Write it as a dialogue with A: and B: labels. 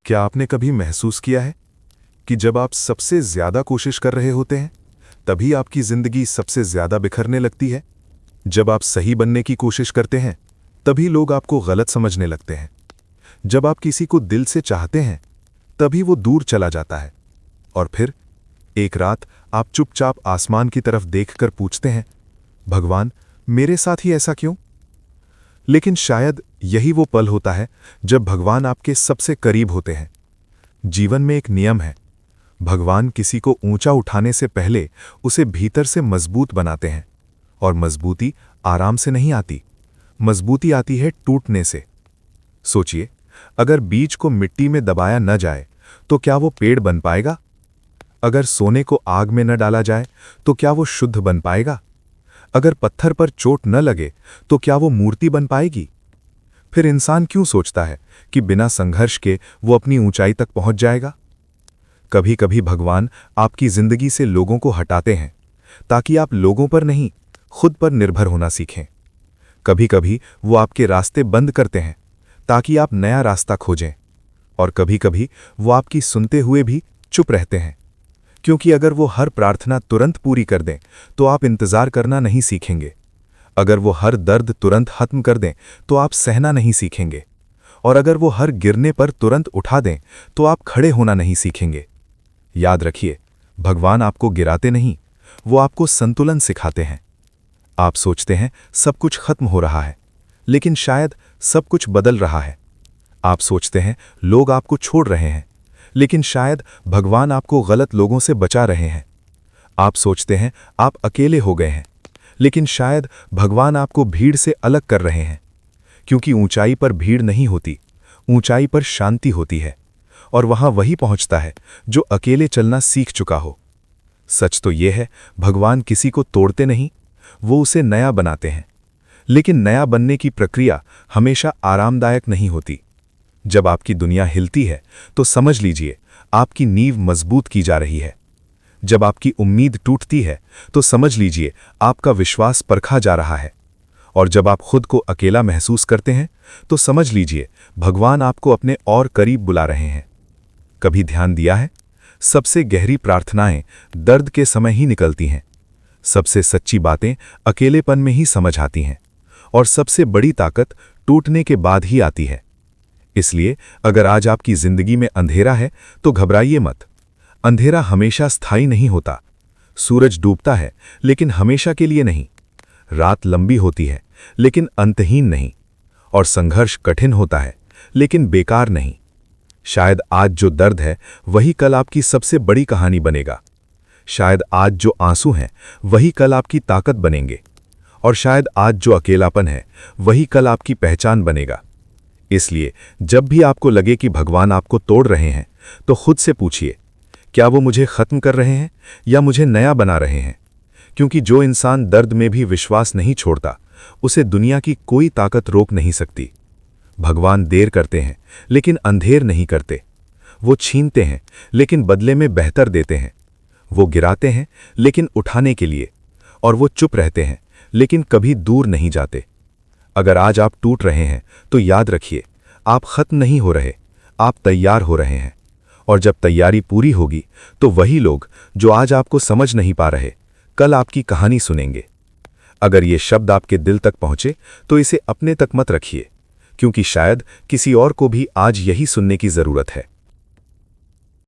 A: क्या आपने कभी महसूस किया है कि जब आप सबसे ज्यादा कोशिश कर रहे होते हैं तभी आपकी जिंदगी सबसे ज्यादा बिखरने लगती है? जब आप सही बनने की कोशिश करते हैं तभी लोग आपको गलत समझने लगते हैं। जब आप किसी को दिल से चाहते हैं तभी वो दूर चला जाता है। और फिर एक रात आप चुपचाप आसमान की तरफ देखकर पूछते हैं, भगवान, मेरे साथ ही ऐसा क्यों? लेकिन शायद यही वो पल होता है जब भगवान आपके सबसे करीब होते हैं। जीवन में एक नियम है, भगवान किसी को ऊंचा उठाने से पहले उसे भीतर से मजबूत बनाते हैं। और मजबूती आराम से नहीं आती, मजबूती आती है टूटने से। सोचिए, अगर बीज को मिट्टी में दबाया न जाए तो क्या वो पेड़ बन पाएगा? अगर सोने को आग में न डाला जाए तो क्या वो शुद्ध बन पाएगा? अगर पत्थर पर चोट न लगे तो क्या वो मूर्ति बन पाएगी? फिर इंसान क्यों सोचता है कि बिना संघर्ष के वो अपनी ऊंचाई तक पहुंच जाएगा? कभी कभी भगवान आपकी जिंदगी से लोगों को हटाते हैं ताकि आप लोगों पर नहीं, खुद पर निर्भर होना सीखें। कभी कभी वो आपके रास्ते बंद करते हैं ताकि आप नया रास्ता खोजें। और कभी कभी वो आपकी सुनते हुए भी चुप रहते हैं, क्योंकि अगर वो हर प्रार्थना तुरंत पूरी कर दें तो आप इंतजार करना नहीं सीखेंगे। अगर वो हर दर्द तुरंत खत्म कर दें तो आप सहना नहीं सीखेंगे। और अगर वो हर गिरने पर तुरंत उठा दें तो आप खड़े होना नहीं सीखेंगे। याद रखिए, भगवान आपको गिराते नहीं, वो आपको संतुलन सिखाते हैं। आप सोचते हैं सब कुछ खत्म हो रहा है, लेकिन शायद सब कुछ बदल रहा है। आप सोचते हैं लोग आपको छोड़ रहे हैं, लेकिन शायद भगवान आपको गलत लोगों से बचा रहे हैं। आप सोचते हैं आप अकेले हो गए हैं, लेकिन शायद भगवान आपको भीड़ से अलग कर रहे हैं। क्योंकि ऊंचाई पर भीड़ नहीं होती, ऊंचाई पर शांति होती है। और वहां वही पहुंचता है जो अकेले चलना सीख चुका हो। सच तो यह है, भगवान किसी को तोड़ते नहीं, वो उसे नया बनाते हैं। लेकिन नया बनने की प्रक्रिया हमेशा आरामदायक नहीं होती। जब आपकी दुनिया हिलती है तो समझ लीजिए आपकी नींव मजबूत की जा रही है। जब आपकी उम्मीद टूटती है तो समझ लीजिए आपका विश्वास परखा जा रहा है। और जब आप खुद को अकेला महसूस करते हैं तो समझ लीजिए भगवान आपको अपने और करीब बुला रहे हैं। कभी ध्यान दिया है, सबसे गहरी प्रार्थनाएं दर्द के समय ही निकलती हैं। सबसे सच्ची बातें अकेलेपन में ही समझ आती हैं। और सबसे बड़ी ताकत टूटने के बाद ही आती है। इसलिए अगर आज आपकी जिंदगी में अंधेरा है तो घबराइए मत। अंधेरा हमेशा स्थायी नहीं होता। सूरज डूबता है, लेकिन हमेशा के लिए नहीं। रात लंबी होती है, लेकिन अंतहीन नहीं। और संघर्ष कठिन होता है, लेकिन बेकार नहीं। शायद आज जो दर्द है वही कल आपकी सबसे बड़ी कहानी बनेगा। शायद आज जो आंसू हैं वही कल आपकी ताकत बनेंगे। और शायद आज जो अकेलापन है वही कल आपकी पहचान बनेगा। इसलिए जब भी आपको लगे कि भगवान आपको तोड़ रहे हैं तो खुद से पूछिए, क्या वो मुझे खत्म कर रहे हैं या मुझे नया बना रहे हैं? क्योंकि जो इंसान दर्द में भी विश्वास नहीं छोड़ता, उसे दुनिया की कोई ताकत रोक नहीं सकती। भगवान देर करते हैं लेकिन अंधेर नहीं करते। वो छीनते हैं लेकिन बदले में बेहतर देते हैं। वो गिराते हैं लेकिन उठाने के लिए। और वो चुप रहते हैं लेकिन कभी दूर नहीं जाते। अगर आज आप टूट रहे हैं तो याद रखिए, आप खत्म नहीं हो रहे, आप तैयार हो रहे हैं। और जब तैयारी पूरी होगी तो वही लोग जो आज आपको समझ नहीं पा रहे, कल आपकी कहानी सुनेंगे। अगर ये शब्द आपके दिल तक पहुंचे तो इसे अपने तक मत रखिए, क्योंकि शायद किसी और को भी आज यही सुनने की जरूरत है।